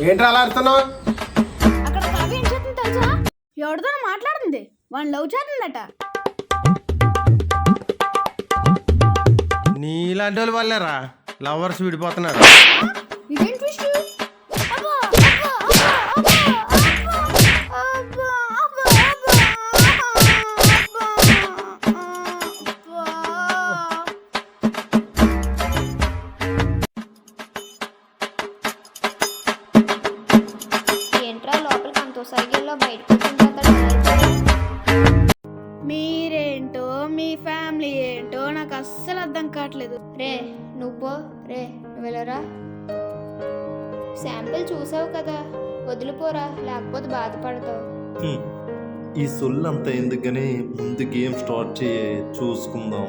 ఏంట్రా అలా అడుతున్నావు? అక్కడ కావ్య ఏం చేస్తుంది తెలుసా? ఎవరితో మాట్లాడుతుంది, వాడిని లవ్ చేస్తుందట. నీలాంటి వాళ్ళు వాళ్ళేరా లవర్స్ విడిపోతున్నారు. ఇదేం ట్విస్ట్? అబ్బా, అబ్బా, అబ్బా, అబ్బా, అబ్బా, అబ్బా, అబ్బా, ఏంట్రా లోపలికి అంత సైకిల్లో బయటకు మీరేంటో మీ ఫ్యామిలీ ఏంటో నాకు అస్సలు అర్థం కావట్లేదు. రే నువ్వు వెళ్ళరా. శాంపిల్ చూసావు కదా, వదిలిపోరా లేకపోతే బాధపడతావు. ఈ సొల్లు అంతా ఎందుకని ముందు గేమ్ స్టార్ట్ చేయి, చూసుకుందాం.